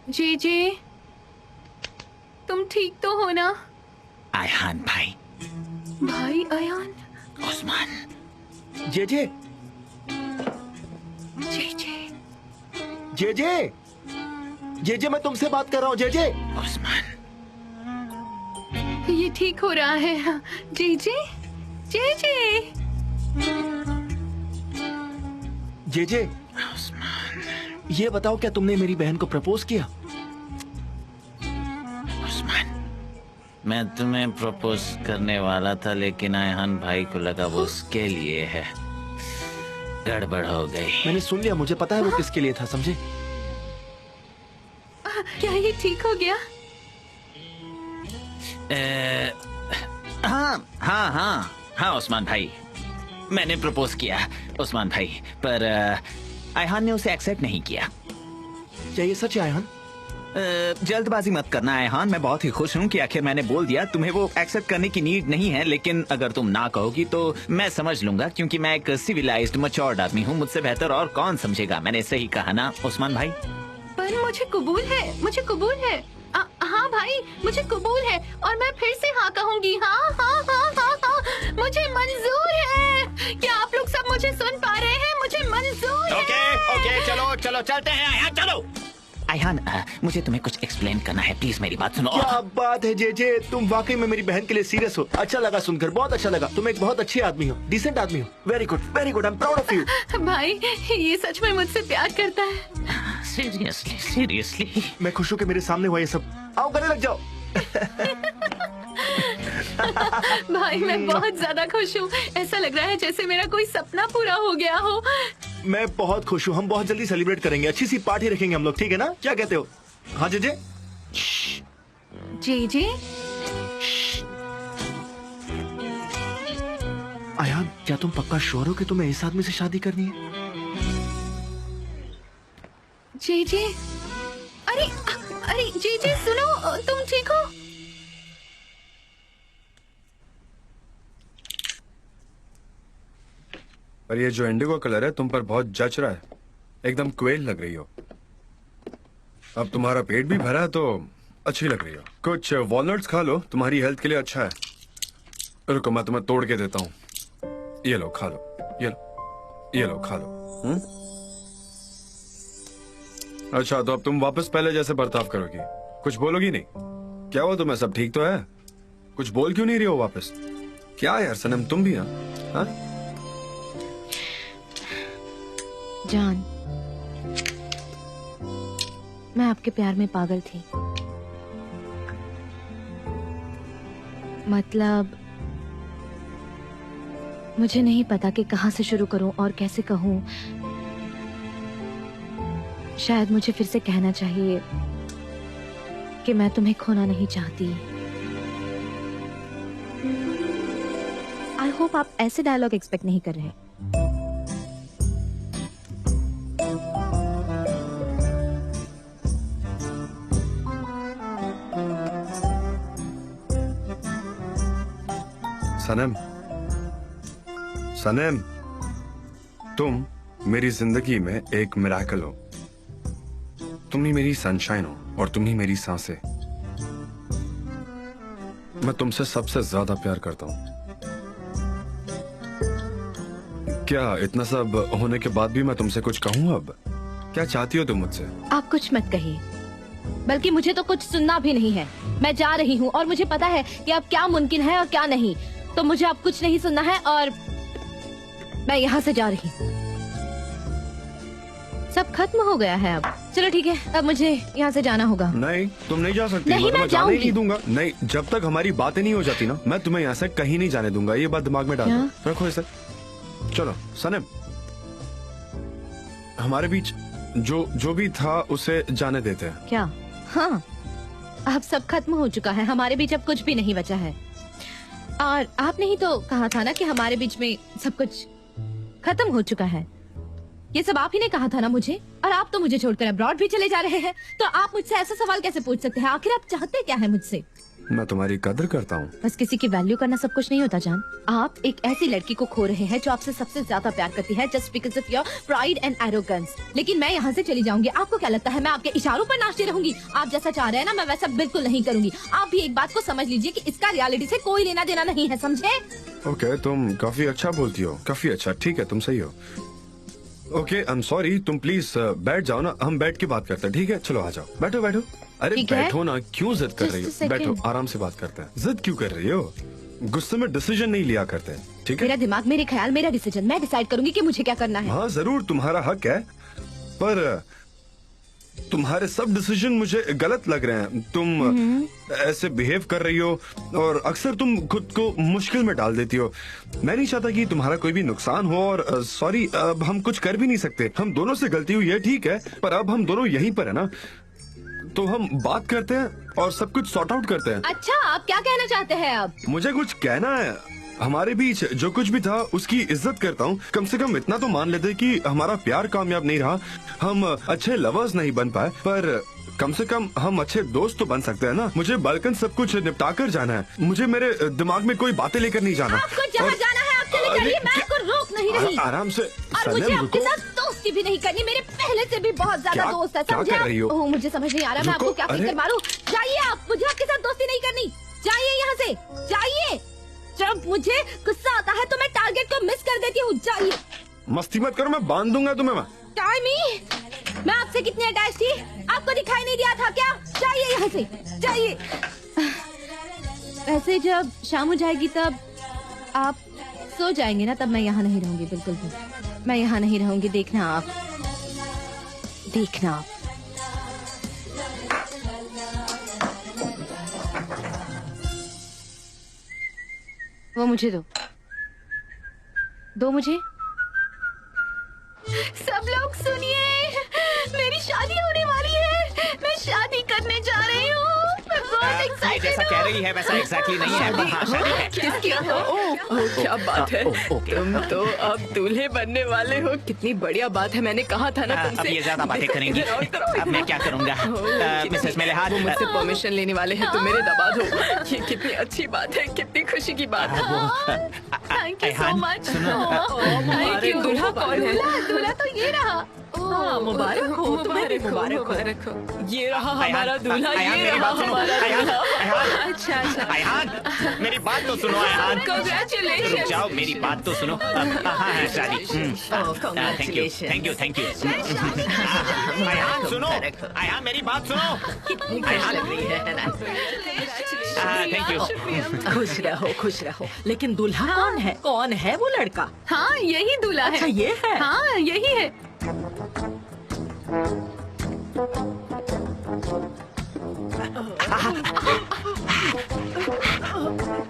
जी जी, तुम ठीक तो हो ना? आयहान भाई। भाई अयान। उस्मान। जे जे जी जी। जे जे जे जे मैं तुमसे बात कर रहा हूँ जे जे। उस्मान। ये ठीक हो रहा है। जी जी जी जी। जे जे उस्मान। ये बताओ क्या तुमने मेरी बहन को प्रपोज किया? उस्मान, मैं तुम्हें प्रपोज करने वाला था लेकिन आयहान भाई को लगा वो उसके लिए है। गड़बड़ हो गई। मैंने सुन लिया, मुझे पता है वो किसके लिए था, समझे? क्या ये ठीक हो गया? हाँ हाँ हाँ हाँ उस्मान भाई, मैंने प्रपोज किया उस्मान भाई, पर आयहान ने उसे एक्सेप्ट नहीं किया। क्या ये सच है आयहान? जल्दबाजी मत करना आयहान, मैं बहुत ही खुश हूँ कि आखिर मैंने बोल दिया। तुम्हें वो एक्सेप्ट करने की नीड नहीं है, लेकिन अगर तुम ना कहोगी तो मैं समझ लूंगा, क्योंकि मैं एक सिविलाइज्ड मैच्योर्ड आदमी हूँ। मुझसे बेहतर और कौन समझेगा। मैंने सही कहा ना उस्मान भाई? पर मुझे कबूल है, मुझे कबूल है। हाँ भाई, मुझे कबूल है और मैं फिर से हाँ कहूँगी। हाँ हाँ हाँ हाँ हाँ, मुझे मंजूर है। क्या आप लोग सब मुझे सुन पा रहे हैं? मुझे मंजूर है। ओके, चलो चलो चलते हैं आयहान, चलो। आयहान, मुझे तुम्हें कुछ एक्सप्लेन करना है, प्लीज मेरी बात सुनो। क्या बात है जे जे, तुम वाकई में मेरी बहन के लिए सीरियस हो। अच्छा लगा सुनकर, बहुत अच्छा लगा। तुम एक बहुत अच्छे आदमी हो, डिसेंट आदमी हो। Very good, I am proud of you. भाई, ये सच में मुझसे प्यार करता है। Seriously seriously. मैं खुश हूँ कि मेरे सामने हुआ ये सब। आओ गले लग जाओ। भाई मैं बहुत ज्यादा खुश हूँ। ऐसा लग रहा है जैसे मेरा कोई सपना पूरा हो गया हो। मैं बहुत खुश हूँ। हम बहुत जल्दी सेलिब्रेट करेंगे, अच्छी सी पार्टी रखेंगे हम लोग, ठीक है ना? क्या कहते हो? हाँ जे जे। जी जी। आयान, क्या तुम पक्का श्योर हो कि तुम्हें इस आदमी से शादी करनी है? जी जी। अरे अरे जी जी सुनो, तुम ठीक हो? पर ये जो इंडिगो कलर है तुम पर बहुत जच रहा है, एकदम क्वेल लग रही हो। अब तुम्हारा पेट भी भरा है तो अच्छी लग रही हो। कुछ वॉलनट्स खा लो, तुम्हारी हेल्थ के लिए अच्छा है। रुको मैं तुम्हें तोड़ के देता हूँ। ये लो खा लो, ये लो खा लो। अच्छा तो अब तुम वापस पहले जैसे बर्ताव करोगी, कुछ बोलोगी नहीं? क्या हुआ तुम्हें, सब ठीक तो है? कुछ बोल क्यों नहीं रही हो वापस? क्या यार सनम, तुम भी हाँ? जान, मैं आपके प्यार में पागल थी। मतलब मुझे नहीं पता कि कहां से शुरू करूं और कैसे कहूं। शायद मुझे फिर से कहना चाहिए कि मैं तुम्हें खोना नहीं चाहती। आई होप आप ऐसे डायलॉग एक्सपेक्ट नहीं कर रहे। सनम, सनम, तुम मेरी जिंदगी में एक मिराकल हो। तुम ही मेरी सनशाइन हो और तुम ही मेरी सांसें। मैं तुमसे सबसे ज्यादा प्यार करता हूँ। क्या इतना सब होने के बाद भी मैं तुमसे कुछ कहूँ? अब क्या चाहती हो तुम मुझसे? आप कुछ मत कहिए, बल्कि मुझे तो कुछ सुनना भी नहीं है। मैं जा रही हूँ और मुझे पता है कि अब क्या मुमकिन है और क्या नहीं। तो मुझे अब कुछ नहीं सुनना है और मैं यहाँ से जा रही हूँ। सब खत्म हो गया है अब। चलो ठीक है, अब मुझे यहाँ से जाना होगा। नहीं, तुम नहीं जा सकती। नहीं, मैं जाने ही जाऊंगी। नहीं दूंगा। नहीं, जब तक हमारी बातें नहीं हो जाती ना, मैं तुम्हें यहाँ से कहीं नहीं जाने दूंगा। ये बात दिमाग में डाल दो, रखो इसे। चलो सनम, हमारे बीच जो भी था उसे जाने देते हैं। क्या? हाँ, अब सब खत्म हो चुका है। हमारे बीच अब कुछ भी नहीं बचा है। और आपने ही तो कहा था ना कि हमारे बीच में सब कुछ खत्म हो चुका है। ये सब आप ही ने कहा था ना मुझे। और आप तो मुझे छोड़कर अब्रॉड भी चले जा रहे हैं। तो आप मुझसे ऐसा सवाल कैसे पूछ सकते हैं? आखिर आप चाहते क्या है मुझसे? मैं तुम्हारी कदर करता हूँ। बस किसी की वैल्यू करना सब कुछ नहीं होता जान। आप एक ऐसी लड़की को खो रहे हैं जो आपसे सबसे ज्यादा प्यार करती है just because of your pride and arrogance. लेकिन मैं यहाँ से चली जाऊंगी। आपको क्या लगता है मैं आपके इशारों पर नाचती रहूंगी? आप जैसा चाह रहे हैं ना मैं वैसा बिल्कुल नहीं करूंगी। आप भी एक बात को समझ लीजिए कि इसका रियलिटी से कोई लेना देना नहीं है, समझे? ओके, तुम काफी अच्छा बोलती हो, काफी अच्छा। ठीक है, तुम सही हो। Okay, I am sorry. तुम प्लीज बैठ जाओ ना, हम बैठ के बात करते हैं। ठीक है, चलो आ जाओ, बैठो बैठो। अरे ठीक है। बैठो ना, क्यों जिद कर Just रही a हो? second. बैठो, आराम से बात करते हैं। जिद क्यों कर रही हो? गुस्से में डिसीजन नहीं लिया करते, ठीक है? मेरा दिमाग, मेरे ख्याल, मेरा डिसीजन। मैं डिसाइड करूंगी कि मुझे क्या करना है। हाँ जरूर, तुम्हारा हक है, पर तुम्हारे सब डिसीजन मुझे गलत लग रहे हैं। तुम ऐसे बिहेव कर रही हो और अक्सर तुम खुद को मुश्किल में डाल देती हो। मैं नहीं चाहता कि तुम्हारा कोई भी नुकसान हो और सॉरी, अब हम कुछ कर भी नहीं सकते। हम दोनों से गलती हुई है, ठीक है, पर अब हम दोनों यहीं पर है ना, तो हम बात करते हैं और सब कुछ सॉर्ट आउट करते हैं। अच्छा, आप क्या कहना चाहते हैं अब? मुझे कुछ कहना है। हमारे बीच जो कुछ भी था उसकी इज्जत करता हूँ। कम से कम इतना तो मान लेते कि हमारा प्यार कामयाब नहीं रहा, हम अच्छे लवर्स नहीं बन पाए, पर कम से कम हम अच्छे दोस्त तो बन सकते हैं ना। मुझे बालकन सब कुछ निपटा कर जाना है। मुझे मेरे दिमाग में कोई बातें लेकर नहीं जाना। आपको जहाँ और- जाना है आप चले अरे, जाइए, मैं आपको रोक नहीं रही। आराम से और मुझे सनम, आपके रुको। साथ दोस्ती भी नहीं करनी। मेरे पहले से भी बहुत ज्यादा क्या- दोस्त है, क्या समझे कर आप? रही हो? ओह, मुझे समझ नहीं आ रहा मैं रुको, आपको क्या अरे। फिक्र मारूं। जाइए आप, मुझे आपके साथ दोस्ती नहीं करनी। जाइए यहाँ से, जाइए। जब मुझे गुस्सा आता है तो मैं टारगेट को मिस कर देती हूँ। जाइए। मस्ती मत करो, मैं बांध दूंगा तुम्हें। टाइमी, मैं आपसे कितनी अटैच थी आपको दिखाई नहीं दिया था क्या? जाइए यहाँ से, जाइए। वैसे जब शाम हो जाएगी तब आप सो जाएंगे ना, तब मैं यहाँ नहीं रहूंगी बिल्कुल भी। मैं यहाँ नहीं रहूंगी, देखना आप, देखना आप। वो मुझे दो मुझे। सब लोग सुनिए, मेरी शादी होने वाली है। मैं शादी करने जा रही हूँ। मैं बहुत ये एक्साइटेड जैसा कह रही है वैसा एग्जैक्टली नहीं है, पर हाँ शादी है। किसकी? ओह, क्या बात है। तुम तो अब दूल्हे बनने वाले हो। कितनी बढ़िया बात है। मैंने कहा था ना तुमसे। अब ये ज्यादा बातें करेंगी। इधर आओ, इधर आओ, अब मैं क्या करूंगा? मिसेस मेलेहार, वो मुझसे परमिशन लेने वाले हैं, तुम मेरे दमाद हो। ये कितनी अच्छी बात है, कितनी खुशी की बात है। Thank you so Ayhan, much. Thank you. दूल्हा कौन है? दूल्हा तो ये रहा। मुबारक हो, तुम्हें भी मुबारक हो। ये रहा हमारा दूल्हा, अयहान, ये मेरी रहा बात सुनो। हमारा अयहान, दूल्हा। अयहान, अच्छा अच्छा। अयहान, मेरी बात तो सुनो अयहान। Congratulations. रुक जाओ, मेरी बात तो सुनो। हाँ है शादी। Thank you, thank you. Ayhan सुनो, अयहान मेरी बात सुनो। Ayhan, thank you. खुश रहो। लेकिन दूल्हा कौन है? कौन है वो लड़का? हाँ, यही दूल्हा है। अच्छा, ये है। हाँ, यही है।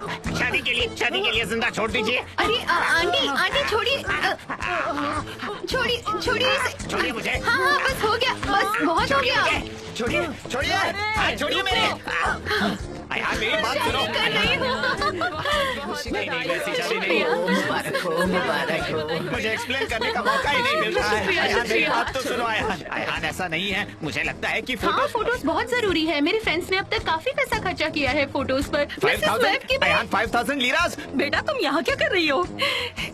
शादी के लिए जिंदा छोड़ दीजिए। अरे आंटी, आंटी छोड़िए, छोड़िए, छोड़िए इसे। छोड़िए मुझे। हाँ हाँ, बस हो गया, बस बहुत हो गया। छोड़िए, छोड़िए, हाथ छोड़िए मेरे। अयहान मेरी बात सुनो। कर रही हूँ। नहीं नहीं, वैसी शादी नहीं है। मुबारक हो। मुझे एक्सप्लेन करने का मौका ही नहीं मिल रहा है। शुक्रिया, अयहान, मेरी शुक्रिया। बात तो सुनो अयहान। अयहान, ऐसा नहीं है। मुझे लगता है कि हाँ, फोटोज फोटोज बहुत जरूरी है। मेरे फ्रेंड्स ने अब तक काफी पैसा खर्चा किया है फोटोज पर। मिसेस वेब की अयहान 5000 लीरास। बेटा तुम यहाँ क्या कर रही हो?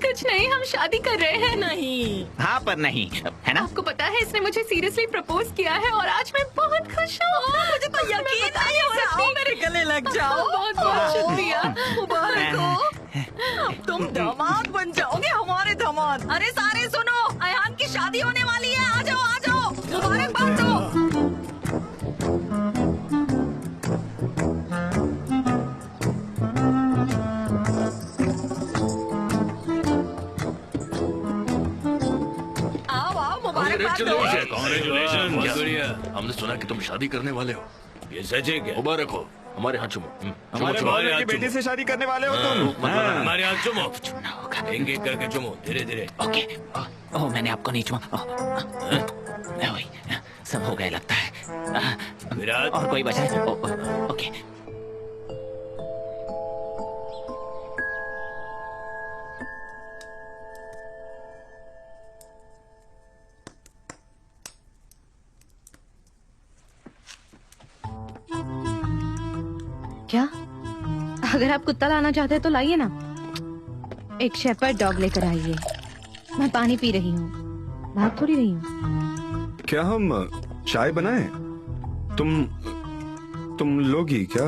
कुछ नहीं, हम शादी कर रहे हैं। नहीं। हाँ पर नहीं, है ना? आपको पता है इसने मुझे सीरियसली प्रपोज किया है और आज मैं बहुत खुश हूँ। मुझे तो यकीन नहीं हो रहा। आओ मेरे गले लग जाओ। बहुत बहुत शुक्रिया। मुबारक हो। अब तुम दामाद बन जाओगे, हमारे दामाद। अरे सारे सुनो, अयहान की शादी होने वाली है। आ जाओ आ जाओ, मुबारकबाद दो। आओ आओ, मुबारकबाद दो। Congratulations, बहुत बढ़िया। हमने सुना कि तुम शादी करने वाले हो। ये सजे क्या? मुबारक हो। हमारे हाथ चुमो। हमारे भाई की बेटी से शादी करने वाले हो तुम। हमारे हाथ चुमो। एक एक करके चुमो, धीरे धीरे। ओके। ओह, मैंने आपको नहीं चुमा। वही, सब हो गए लगता है। विराट। और कोई बचा है? ओके। क्या? अगर आप कुत्ता लाना चाहते हैं तो लाइए ना, एक शेपर्ड डॉग लेकर आइए। मैं पानी पी रही हूँ, भाग थोड़ी रही हूँ। क्या हम चाय बनाएं? तुम लोगी क्या?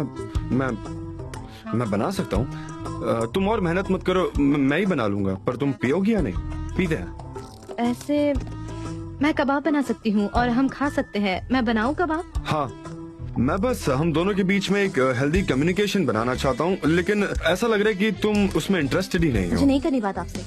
मैं बना सकता हूँ। तुम और मेहनत मत करो, मैं ही बना लूंगा। पर तुम पियोगी या नहीं? पीते हैं। ऐसे मैं कबाब बना सकती हूँ और हम खा सकते हैं। मैं बनाऊँ कबाब? हाँ, मैं बस हम दोनों के बीच में एक हेल्दी कम्युनिकेशन बनाना चाहता हूँ, लेकिन ऐसा लग रहा है कि तुम उसमें इंटरेस्टेड ही नहीं मुझे हो। नहीं करनी बात आपसे।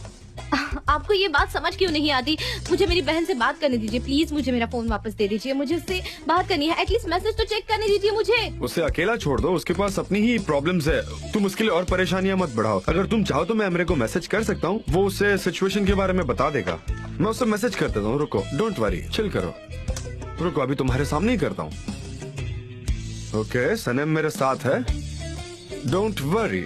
आपको ये बात समझ क्यों नहीं आती? मुझे मेरी बहन से बात करने दीजिए प्लीज। मुझे मेरा फोन वापस दे दीजिए, मुझे उससे बात करनी है। एटलीस्ट मैसेज तो चेक करने दीजिए मुझे। उसे अकेला छोड़ दो, उसके पास अपनी ही प्रॉब्लम्स है। तुम उसके लिए और परेशानियां मत बढ़ाओ। अगर तुम चाहो तो मैं एमरे को मैसेज कर सकता हूँ, वो उसे सिचुएशन के बारे में बता देगा। मैं उसे मैसेज कर देता हूँ। रुको, डोंट वरी, चिल करो। रुको, अभी तुम्हारे सामने ही करता हूँ। ओके, सनम मेरे साथ है, डोंट वरी।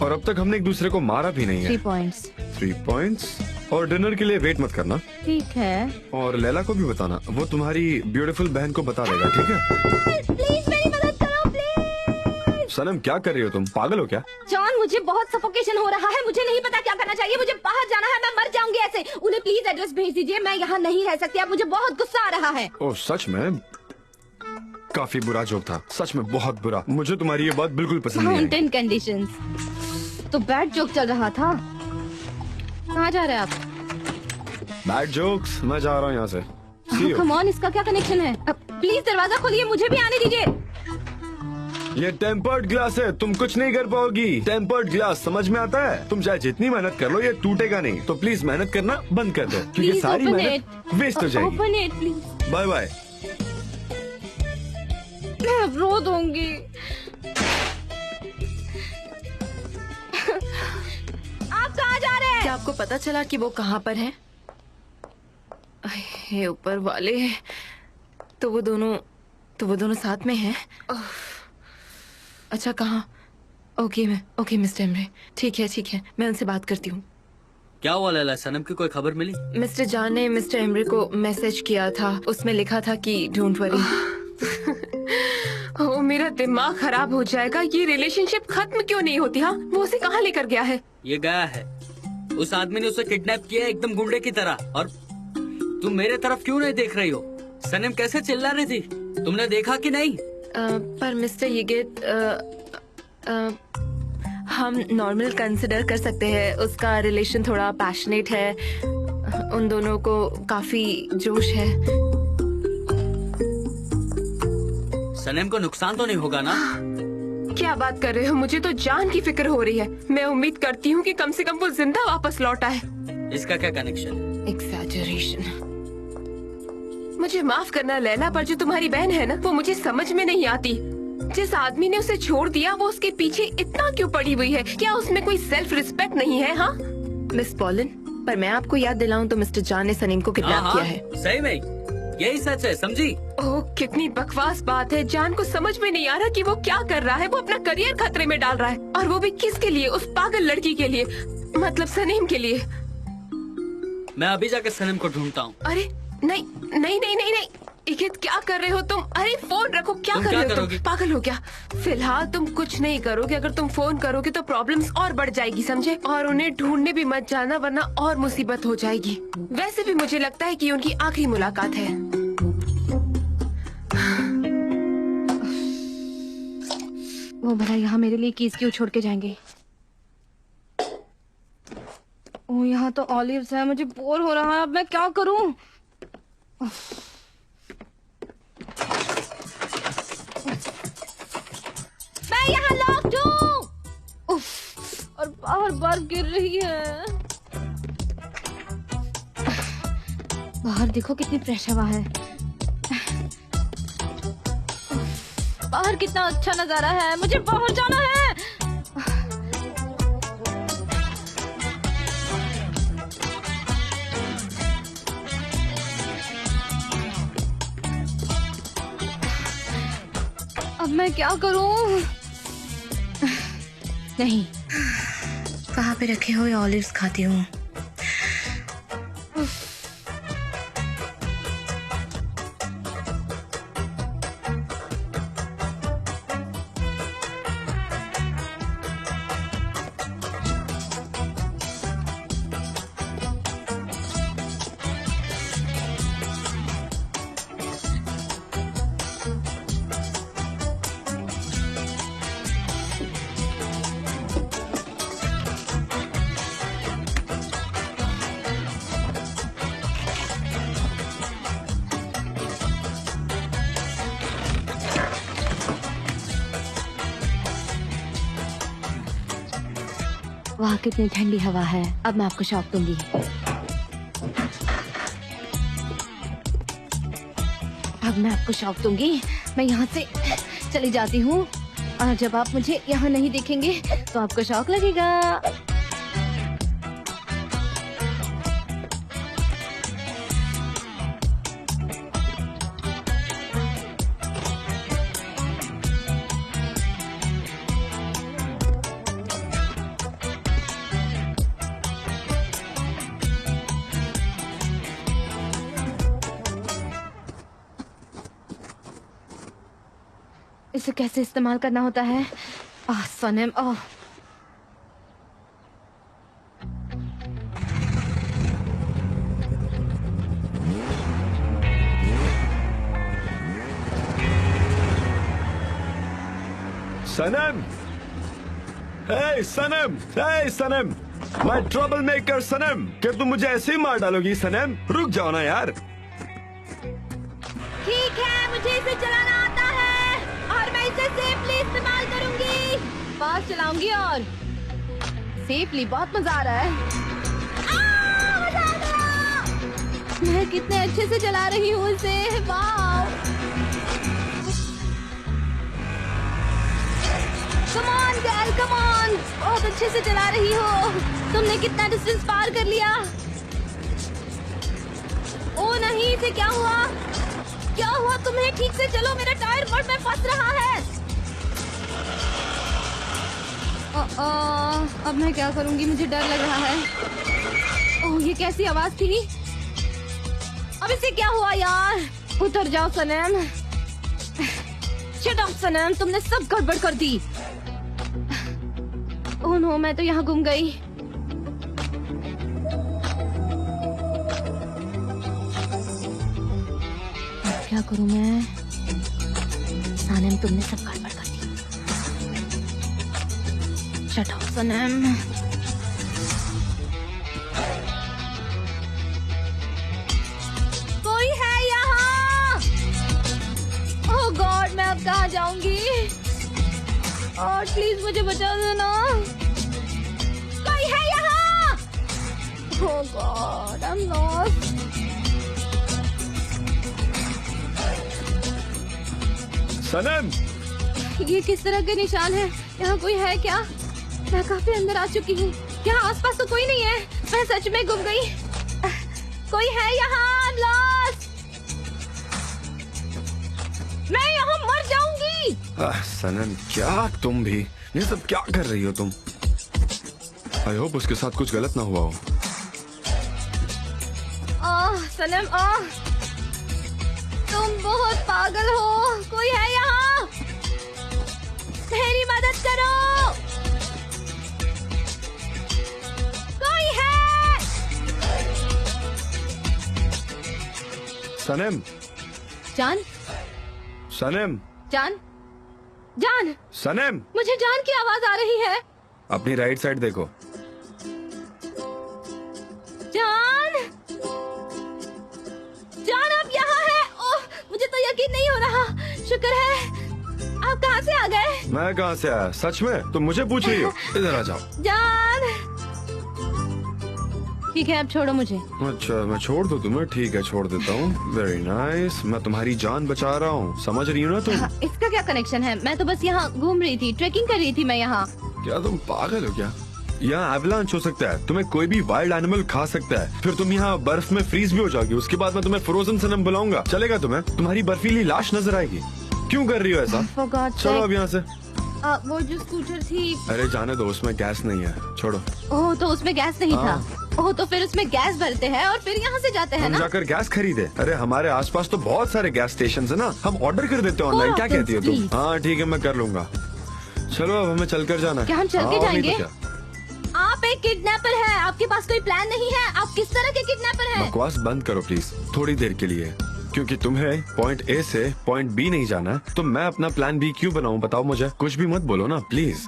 और अब तक हमने एक दूसरे को मारा भी नहीं है। 3 पॉइंट्स। 3 पॉइंट्स। और डिनर के लिए वेट मत करना। ठीक है। और लैला को भी बताना, वो तुम्हारी ब्यूटीफुल बहन को बता देगा, ठीक है? प्लीज मेरी मदद करो प्लीज। सनम क्या कर रही हो तुम? पागल हो क्या? जॉन, मुझे बहुत सफोकेशन हो रहा है, मुझे नहीं पता क्या करना चाहिए। मुझे बाहर जाना है, मैं मर जाऊंगी ऐसे। उन्हें प्लीज एड्रेस भेज दीजिए, मैं यहाँ नहीं रह सकती। अब मुझे बहुत गुस्सा आ रहा है। ओह सच में? काफी बुरा जोक था, सच में बहुत बुरा। मुझे तुम्हारी ये बात बिल्कुल पसंद नहीं आई। माउंटेन कंडीशंस तो बैड जोक चल रहा था। कहाँ जा रहे हैं आप? बैड जोक्स, मैं जा रहा हूँ यहाँ से। See you. कम ऑन, इसका क्या कनेक्शन है? प्लीज दरवाजा खोलिए, मुझे भी आने दीजिए। ये टेम्पर्ड ग्लास है, तुम कुछ नहीं कर पाओगी। टेम्पर्ड ग्लास, समझ में आता है? तुम चाहे जितनी मेहनत कर लो, ये टूटेगा नहीं। तो प्लीज मेहनत करना बंद कर दो, क्योंकि Please सारी open मेहनत वेस्ट हो जाएगी। Open it please. Bye bye. मैं अब रो दूंगी। आप कहाँ जा रहे हैं? क्या आपको पता चला कि वो कहाँ पर है? हे ऊपर वाले, तो वो दोनों साथ में हैं। अच्छा, कहाँ? ओके मिस्टर एमरे, ठीक है, मैं उनसे बात करती हूँ। क्या हुआ लैला, सनम की कोई खबर मिली? मिस्टर जान ने मिस्टर एमरे को मैसेज किया था, उसमें लिखा था कि डोंट वरी। ओ, मेरा दिमाग खराब हो जाएगा। ये रिलेशनशिप खत्म क्यों नहीं होती? हाँ, वो उसे कहाँ लेकर गया है? ये गया है, उस आदमी ने उसे किडनैप किया एकदम गुंडे की तरह। और तुम मेरे तरफ क्यों नहीं देख रही हो? सनम कैसे चिल्ला रही थी, तुमने देखा कि नहीं? पर मिस्टर यिगित, हम नॉर्मल कंसिडर कर सकते हैं। उसका रिलेशन थोड़ा पैशनेट है, उन दोनों को काफी जोश है। सनम को नुकसान तो नहीं होगा ना? क्या बात कर रहे हो? मुझे तो जान की फिक्र हो रही है। मैं उम्मीद करती हूँ कि कम से कम वो जिंदा वापस लौटा है। इसका क्या कनेक्शन है? एक्सैजरेशन। मुझे माफ करना लैला, पर जो तुम्हारी बहन है ना, वो मुझे समझ में नहीं आती। जिस आदमी ने उसे छोड़ दिया, वो उसके पीछे इतना क्यों पड़ी हुई है? क्या उसमें कोई सेल्फ रिस्पेक्ट नहीं है? हाँ मिस पॉलिन, पर मैं आपको याद दिलाऊं तो मिस्टर जान ने सनीम को किडनैप किया है। सही में यही सच है, समझी? ओह, कितनी बकवास बात है। जान को समझ में नहीं आ रहा कि वो क्या कर रहा है। वो अपना करियर खतरे में डाल रहा है, और वो भी किसके लिए? उस पागल लड़की के लिए, मतलब सनीम के लिए। मैं अभी जाकर सनम को ढूंढता हूँ। अरे नहीं नहीं नहीं नहीं नहीं, इगित क्या कर रहे हो तुम? अरे फोन रखो, क्या कर रहे हो तुम? पागल हो क्या? फिलहाल तुम कुछ नहीं करोगे। अगर तुम फोन करोगे तो प्रॉब्लम्स और बढ़ जाएगी, समझे? और उन्हें ढूंढने भी मत जाना, वरना और मुसीबत हो जाएगी। वैसे भी मुझे लगता है कि उनकी आखिरी मुलाकात है। वो भला यहाँ मेरे लिए कीज क्यों छोड़ के जाएंगे? ओ, यहाँ तो ऑलिव्स है, मुझे बोर हो रहा है। अब मैं क्या करूँ? मैं यहाँ लॉक्ड हूँ। और बाहर बर्फ गिर रही है। बाहर देखो कितनी फ्रेश हवा है। बाहर कितना अच्छा नजारा है। मुझे बाहर जाना है। अब मैं क्या करूं? नहीं, कहाँ पे रखे हुए ऑलिव्स खाती हूँ। वाह कितनी ठंडी हवा है। अब मैं आपको शॉक दूंगी। अब मैं आपको शॉक दूंगी। मैं यहाँ से चली जाती हूँ और जब आप मुझे यहाँ नहीं देखेंगे तो आपको शॉक लगेगा। इसे कैसे इस्तेमाल करना होता है? सनम, सनम, हे सनम, हे सनम, मैं ट्रबल मेकर सनम। क्या तुम मुझे ऐसे ही मार डालोगी सनम? रुक जाओ ना यार। ठीक है, मुझे इसे चलाना आता है और मैं इसे सेफली इस्तेमाल करूंगी। फास्ट चलाऊंगी और सेफली। बहुत मजा आ रहा है। मजा आ गया। मैं कितने अच्छे से चला रही हूँ इसे। वाह, come on girl, come on. बहुत अच्छे से चला रही हो। तुमने कितना डिस्टेंस पार कर लिया? ओ नहीं, इसे क्या हुआ? क्या हुआ तुम्हें? ठीक से चलो, मेरा टायर मड में फंस रहा है। अब मैं क्या करूंगी? मुझे डर लग रहा है। ओह, ये कैसी आवाज थी? अब इसे क्या हुआ यार? उतर जाओ सनम। शट अप सनम, तुमने सब गड़बड़ कर दी। ओह नो, मैं तो यहाँ गुम गई। क्या करूं मैं? सनम, तुमने सब गड़बड़ कर दी। शट अप सनम। कोई है यहाँ? ओह गॉड, मैं अब कहाँ जाऊंगी? और प्लीज मुझे बचा देना। कोई है यहाँ? ओह गॉड, आई एम लॉस्ट। सनम, ये किस तरह के निशान है? यहाँ कोई है क्या? मैं काफी अंदर आ चुकी हूँ। यहाँ आसपास तो कोई नहीं है। मैं सच में गुम गई। कोई है यहाँ? I'm lost। मैं यहाँ मर जाऊंगी। सनम, क्या तुम भी? ये सब क्या कर रही हो तुम? आई होप उसके साथ कुछ गलत ना हुआ हो। सनम, तुम बहुत पागल हो। कोई है यहाँ? मेरी मदद करो। कोई है? सनम, जान, सनम, जान, जान, सनम, मुझे जान की आवाज आ रही है। अपनी राइट साइड देखो। जान, जान आप यहाँ हैं? ओह, मुझे तो यकीन नहीं हो रहा। शुक्र है। आप कहाँ से आ गए? मैं कहाँ से आया? सच में तुम मुझे पूछ रही हो? इधर आ जाओ। जान, ठीक है, अब छोड़ो मुझे। अच्छा, मैं छोड़ दूं तुम्हें? ठीक है, छोड़ देता हूँ। Very nice. मैं तुम्हारी जान बचा रहा हूँ, समझ रही हो ना तुम? इसका क्या कनेक्शन है? मैं तो बस यहाँ घूम रही थी, ट्रेकिंग कर रही थी मैं यहाँ। क्या तुम पागल हो क्या? यहाँ एवलांच हो सकता है, तुम्हें कोई भी वाइल्ड एनिमल खा सकता है, फिर तुम यहाँ बर्फ में फ्रीज भी हो जाओगी। उसके बाद मैं तुम्हें फ्रोजन सनम बुलाऊंगा, चलेगा तुम्हें? तुम्हारी बर्फीली लाश नजर आएगी। क्यों कर रही हो ऐसा? For God's चलो sake। अब यहाँ से। वो जो स्कूटर थी। अरे जाने दो, उसमें गैस नहीं है, छोड़ो। ओह, तो उसमें गैस नहीं था। ओह, तो फिर उसमें गैस भरते हैं और फिर यहाँ से जाते हैं हम ना? जाकर गैस खरीदे। अरे हमारे आसपास तो बहुत सारे गैस स्टेशन है ना, हम ऑर्डर कर देते हैं ऑनलाइन। क्या कहती हो तुम? please। हाँ ठीक है, मैं कर लूंगा। चलो अब हमें चलकर जाना है। क्या हम चल के हाँ, नहीं तो जाएंगे? क्या? आप एक किडनैपर हैं। आपके पास कोई प्लान नहीं है? आप किस तरह के किडनैपर हैं? बकवास बंद करो प्लीज, थोड़ी देर के लिए। क्योंकि तुम्हें पॉइंट ए से पॉइंट बी नहीं जाना, तो मैं अपना प्लान बी क्यों बनाऊं? बताओ मुझे। कुछ भी मत बोलो ना प्लीज।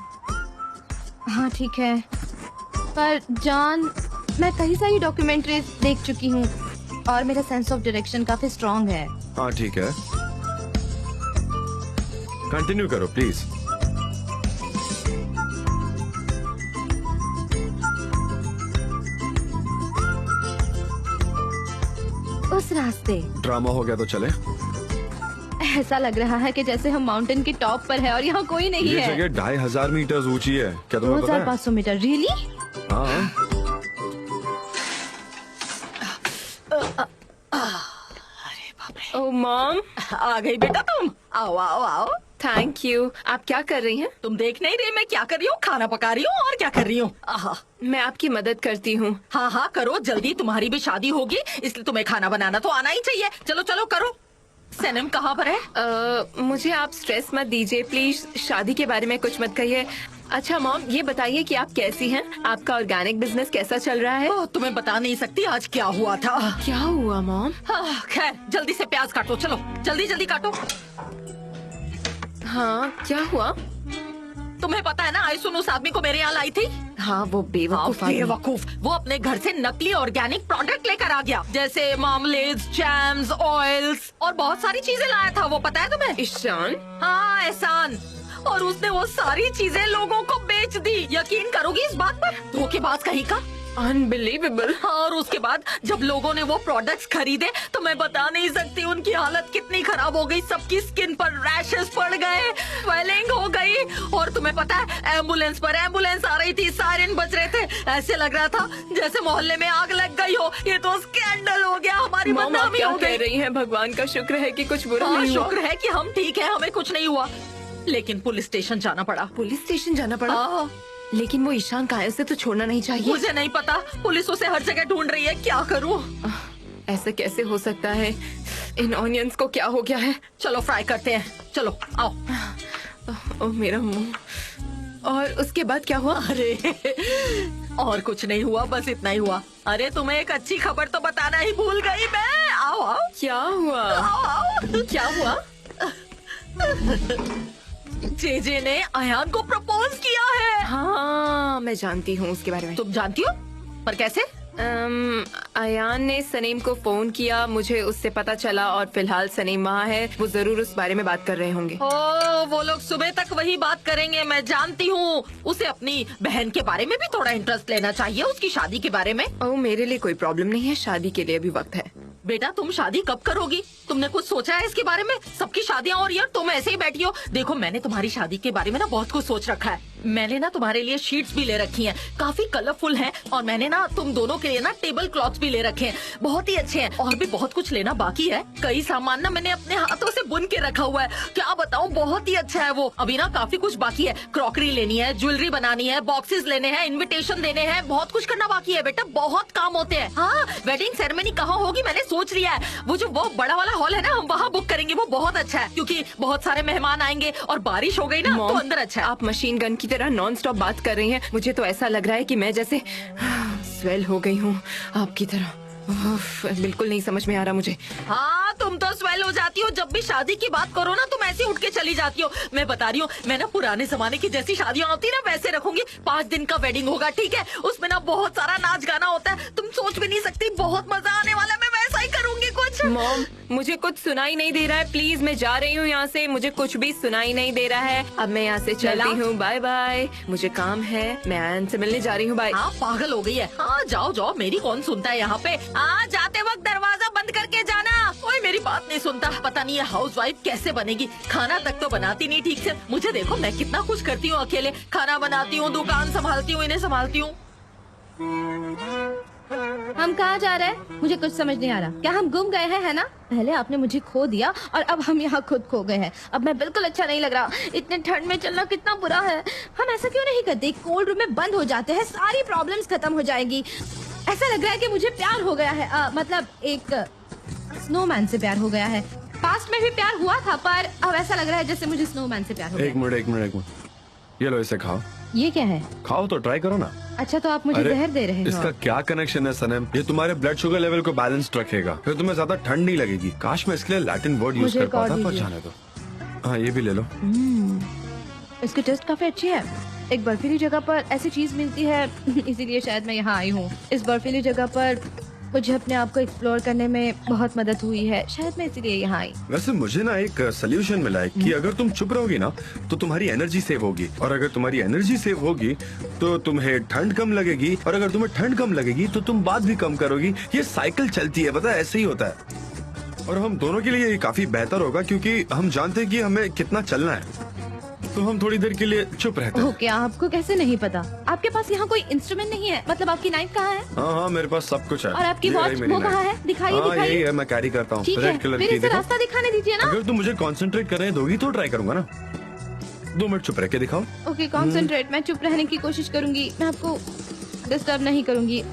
हाँ ठीक है, पर जॉन, मैं कई सारी डॉक्यूमेंट्रीज देख चुकी हूँ और मेरा सेंस ऑफ डायरेक्शन काफी स्ट्रॉन्ग है। हाँ ठीक है, कंटिन्यू करो प्लीज। रास्ते। ड्रामा हो गया तो चले। ऐसा लग रहा है कि जैसे हम माउंटेन के टॉप पर है और यहाँ कोई नहीं ये है। जगह 2500 मीटर ऊंची है, क्या तुम्हें पता है? 2500 मीटर, रियली? हाँ। ओह मॉम, आ गई बेटा तुम। आओ आओ आओ। Thank you. आप क्या कर रही हैं? तुम देख नहीं रही मैं क्या कर रही हूँ? खाना पका रही हूँ और क्या कर रही हूँ। आहा। मैं आपकी मदद करती हूँ। हाँ हाँ करो जल्दी, तुम्हारी भी शादी होगी इसलिए तुम्हें खाना बनाना तो आना ही चाहिए। चलो चलो करो। सनम कहाँ पर है? मुझे आप स्ट्रेस मत दीजिए प्लीज, शादी के बारे में कुछ मत कहिए। अच्छा मॉम, ये बताइए कि आप कैसी हैं? आपका ऑर्गेनिक बिजनेस कैसा चल रहा है? ओह, तुम्हें बता नहीं सकती आज क्या हुआ था। क्या हुआ मॉम? खैर जल्दी से प्याज काटो, चलो जल्दी जल्दी काटो। हाँ क्या हुआ? तुम्हें पता है ना आयसुन उस आदमी को मेरे यहाँ लाई थी। हाँ वो बेवकूफ आदमी। बेवकूफ, वो अपने घर से नकली ऑर्गेनिक प्रोडक्ट लेकर आ गया, जैसे मार्मलेड्स, जैम्स, ऑयल्स और बहुत सारी चीजें लाया था वो, पता है तुम्हें? ईशान? हाँ एहसान। और उसने वो सारी चीजें लोगों को बेच दी। यकीन करोगी इस बात पर? धोखेबाज कहीं का। अनबिलीवेबल। और उसके बाद जब लोगों ने वो प्रोडक्ट्स खरीदे तो मैं बता नहीं सकती उनकी हालत कितनी खराब हो गई। सबकी स्किन पर रैशेस पड़ गए, स्वेलिंग हो गई। और तुम्हें पता है एम्बुलेंस पर एम्बुलेंस आ रही थी, सायरन बज रहे थे। ऐसे लग रहा था जैसे मोहल्ले में आग लग गई हो। ये तो स्कैंडल हो गया, हमारी बदनामी क्या हो कह गई। रही हैं? भगवान का शुक्र है कि कुछ बुरा नहीं हुआ। शुक्र है कि हम ठीक है, हमें कुछ नहीं हुआ, लेकिन पुलिस स्टेशन जाना पड़ा। पुलिस स्टेशन जाना पड़ा? हाँ। लेकिन वो ईशान का है, उसे तो छोड़ना नहीं चाहिए। मुझे नहीं पता, पुलिस उसे हर जगह ढूंढ रही है, क्या करूं? ऐसा कैसे हो सकता है? इन ऑनियंस को क्या हो गया है? चलो फ्राई करते हैं, चलो आओ। ओ मेरा मुंह। और उसके बाद क्या हुआ? अरे और कुछ नहीं हुआ, बस इतना ही हुआ। अरे तुम्हें एक अच्छी खबर तो बताना ही भूल गई मैं। आओ आओ। क्या हुआ? आओ आओ। क्या हुआ? जेजे ने अयान को प्रपोज किया है। हाँ मैं जानती हूँ उसके बारे में। तुम जानती हो? पर कैसे? अयान ने सनीम को फोन किया, मुझे उससे पता चला और फिलहाल सनीम वहाँ है। वो जरूर उस बारे में बात कर रहे होंगे। ओ वो लोग सुबह तक वही बात करेंगे, मैं जानती हूँ। उसे अपनी बहन के बारे में भी थोड़ा इंटरेस्ट लेना चाहिए, उसकी शादी के बारे में। ओह मेरे लिए कोई प्रॉब्लम नहीं है, शादी के लिए अभी वक्त है। बेटा तुम शादी कब करोगी? तुमने कुछ सोचा है इसके बारे में? सबकी शादियाँ और यार तुम ऐसे ही बैठी हो। देखो मैंने तुम्हारी शादी के बारे में ना बहुत कुछ सोच रखा है। मैंने ना तुम्हारे लिए शीट्स भी ले रखी हैं, काफी कलरफुल हैं। और मैंने ना तुम दोनों के लिए ना टेबल क्लॉथ्स भी ले रखे हैं, बहुत ही अच्छे हैं। और भी बहुत कुछ लेना बाकी है। कई सामान ना मैंने अपने हाथों से बुन के रखा हुआ है, क्या बताऊँ, बहुत ही अच्छा है वो। अभी ना काफी कुछ बाकी है, क्रॉकरी लेनी है, ज्वेलरी बनानी है, बॉक्सेस लेने हैं, इन्विटेशन देने हैं, बहुत कुछ करना बाकी है बेटा, बहुत काम होते हैं। हाँ वेडिंग सेरेमनी कहाँ होगी मैंने सोच लिया है। वो जो वो बड़ा वाला हॉल है ना, हम वहाँ बुक करेंगे, वो बहुत अच्छा है क्योंकि बहुत सारे मेहमान आएंगे। और बारिश हो गई ना तो अंदर अच्छा है। आप मशीन गन की तरह नॉन स्टॉप बात कर रही हैं। मुझे तो ऐसा लग रहा है कि मैं जैसे स्वेल हो गई हूँ आपकी तरह। बिल्कुल नहीं समझ में आ रहा मुझे। हाँ तुम तो स्वेल हो जाती हो, जब भी शादी की बात करो ना तुम ऐसे उठ के चली जाती हो। मैं बता रही हूँ, मैं ना पुराने जमाने की जैसी शादियाँ होती ना वैसे रखूंगी। 5 दिन का वेडिंग होगा, ठीक है? उसमें ना बहुत सारा नाच गाना होता है, तुम सोच भी नहीं सकती, बहुत मजा आने वाला है। मैं वैसा ही करूंगी कुछ। मॉम मुझे कुछ सुनाई नहीं दे रहा है, प्लीज मैं जा रही हूँ यहाँ से। मुझे कुछ भी सुनाई नहीं दे रहा है। अब मैं यहाँ से चलती हूँ, बाय बाय। मुझे काम है, मैं आयन से मिलने जा रही हूँ, बाय। हाँ पागल हो गई है। हाँ जाओ जाओ, मेरी कौन सुनता है यहाँ पे। जाते वक्त दरवाजा बंद करके जाना। कोई मेरी बात नहीं सुनता। पता नहीं ये हाउसवाइफ कैसे बनेगी, खाना तक तो बनाती नहीं ठीक से। मुझे देखो मैं कितना कुछ करती हूँ अकेले, खाना बनाती हूँ, दुकान संभालती हूँ, इन्हें संभालती हूँ। हम कहाँ जा रहे हैं? मुझे कुछ समझ नहीं आ रहा। क्या हम गुम गए हैं, है ना? पहले आपने मुझे खो दिया और अब हम यहाँ खुद खो गए हैं। अब मैं बिल्कुल अच्छा नहीं लग रहा। इतने ठंड में चलना कितना बुरा है। हम ऐसा क्यों नहीं करते, कोल्ड रूम में बंद हो जाते हैं, सारी प्रॉब्लम्स खत्म हो जाएगी। ऐसा लग रहा है कि मुझे प्यार हो गया है। मतलब एक स्नोमैन से प्यार हो गया है। पास्ट में भी प्यार हुआ था, पर अब ऐसा लग रहा है जैसे मुझे स्नोमैन से प्यार हो गया। एक मिनट, ये लो, इसे खाओ। ये क्या है? खाओ तो ट्राई करो ना। अच्छा तो आप मुझे जहर दे रहे हो? इसका क्या कनेक्शन है सनम? ये तुम्हारे ब्लड शुगर लेवल को बैलेंस रखेगा, फिर तुम्हें ज्यादा ठंड नहीं लगेगी। काश मैं इसके लिए लैटिन वर्ड यूज कर पाता, पर जाने दो। हाँ ये भी ले लो। इसकी टेस्ट काफी अच्छी है। एक बर्फीली जगह पर ऐसी चीज मिलती है इसीलिए शायद मैं यहाँ आई हूँ। इस बर्फीली जगह पर मुझे अपने आप को एक्सप्लोर करने में बहुत मदद हुई है, शायद मैं इसीलिए यहाँ आई। वैसे मुझे ना एक सोल्यूशन मिला है कि अगर तुम चुप रहोगी ना तो तुम्हारी एनर्जी सेव होगी, और अगर तुम्हारी एनर्जी सेव होगी तो तुम्हें ठंड कम लगेगी, और अगर तुम्हें ठंड कम लगेगी तो तुम बात भी कम करोगी। ये साइकिल चलती है, पता है, ऐसे ही होता है। और हम दोनों के लिए ये काफी बेहतर होगा क्योंकि हम जानते हैं कि हमें कितना चलना है, तो हम थोड़ी देर के लिए चुप रहते हैं। ओके, आपको कैसे नहीं पता? आपके पास यहाँ कोई इंस्ट्रूमेंट नहीं है? मतलब आपकी नाइफ कहाँ है? हाँ, मेरे पास सब कुछ है। और आपकी ये वॉच रही मेरी वो कहाँ नाइफ। है? दिखाइए हाँ, दिखाइए। यही है, मैं कैरी करता हूँ, ठीक है, रेड कलर फिर की। इसे देखो, रास्ता दिखाने दीजिए ना। अगर तुम मुझे कंसंट्रेट करने दोगी तो ट्राई करूंगा ना। 2 मिनट चुप रह के दिखाओ। Okay, concentrate. मैं चुप रहने की कोशिश करूंगी, मैं आपको डिस्टर्ब नहीं करूंगी।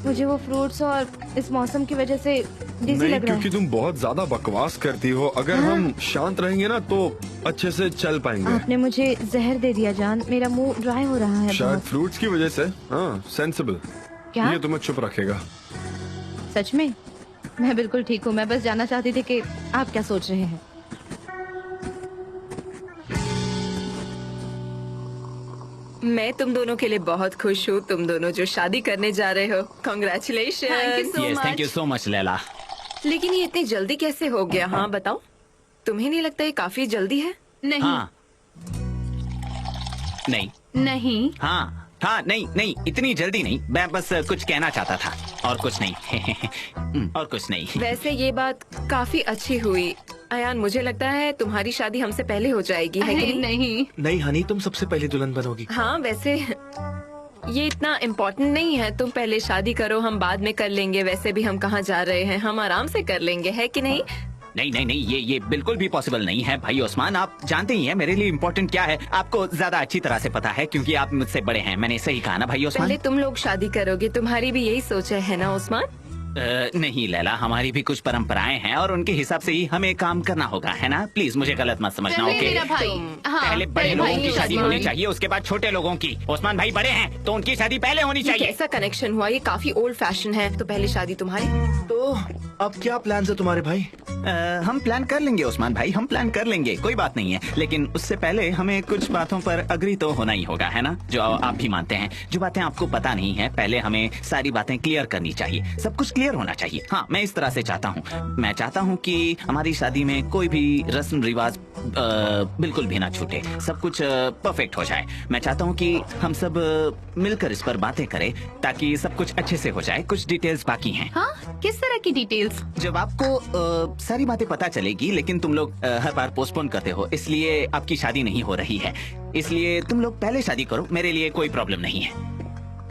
मुझे वो फ्रूट्स और इस मौसम की वजह से डिजी नहीं, लग रहा क्योंकि है। तुम बहुत ज्यादा बकवास करती हो। अगर हम शांत रहेंगे ना तो अच्छे से चल पाएंगे। आपने मुझे जहर दे दिया जान, मेरा मुंह ड्राई हो रहा है शायद बहुत। फ्रूट्स की वजह से। हाँ, सेंसिबल। क्या? ये तुम्हें चुप रखेगा। सच में? मैं बिल्कुल ठीक हूँ, मैं बस जानना चाहती थी कि आप क्या सोच रहे हैं। मैं तुम दोनों के लिए बहुत खुश हूँ, तुम दोनों जो शादी करने जा रहे हो। Congratulation. Yes, thank you so much Laila. लेकिन ये इतनी जल्दी कैसे हो गया? हाँ बताओ, तुम्हें नहीं लगता ये काफी जल्दी है? नहीं हाँ, नहीं, नहीं हाँ हाँ, नहीं, इतनी जल्दी नहीं। मैं बस कुछ कहना चाहता था, और कुछ नहीं। और कुछ नहीं। वैसे ये बात काफी अच्छी हुई। अयान, मुझे लगता है तुम्हारी शादी हमसे पहले हो जाएगी, है कि अरे नहीं? नहीं नहीं हनी, तुम सबसे पहले दुल्हन बनोगी। हाँ, वैसे ये इतना इम्पोर्टेंट नहीं है। तुम पहले शादी करो, हम बाद में कर लेंगे। वैसे भी हम कहाँ जा रहे हैं, हम आराम से कर लेंगे, है कि नहीं? नहीं, ये बिल्कुल भी पॉसिबल नहीं है भाई ओस्मान। आप जानते ही हैं मेरे लिए इम्पोर्टेंट क्या है। आपको ज्यादा अच्छी तरह से पता है क्योंकि आप मुझसे बड़े हैं। मैंने सही कहा ना भाई ओस्मान? पहले तुम लोग शादी करोगे, तुम्हारी भी यही सोच है ना ओस्मान? नहीं लैला, हमारी भी कुछ परंपराएं हैं और उनके हिसाब से ही हमें काम करना होगा, है ना? प्लीज मुझे गलत मत समझना, पहले ओके? मेरा भाई, हाँ, पहले बड़े पहले लोगों भाई की शादी ओस्मान। होनी चाहिए, उसके बाद छोटे लोगों की। ओस्मान भाई बड़े हैं तो उनकी शादी पहले होनी ये चाहिए। कैसा कनेक्शन हुआ? ये काफी ओल्ड फैशन है। तो पहले शादी तुम्हारी। तो अब क्या प्लान है तुम्हारे भाई? हम प्लान कर लेंगे ओस्मान भाई, हम प्लान कर लेंगे, कोई बात नहीं है। लेकिन उससे पहले हमें कुछ बातों पर अग्री तो होना ही होगा, है ना? जो आप भी मानते हैं, जो बातें आपको पता नहीं है, पहले हमें सारी बातें क्लियर करनी चाहिए। सब कुछ क्लियर होना चाहिए। हाँ, मैं इस तरह से चाहता हूँ। मैं चाहता हूँ कि हमारी शादी में कोई भी रस्म रिवाज बिल्कुल भी ना छूटे, सब कुछ परफेक्ट हो जाए। मैं चाहता हूँ कि हम सब मिलकर इस पर बातें करें ताकि सब कुछ अच्छे से हो जाए। कुछ डिटेल्स बाकी हैं। हाँ, किस तरह की डिटेल्स? जब आपको सारी बातें पता चलेगी, लेकिन तुम लोग हर बार पोस्टपोन करते हो, इसलिए आपकी शादी नहीं हो रही है। इसलिए तुम लोग पहले शादी करो, मेरे लिए कोई प्रॉब्लम नहीं है।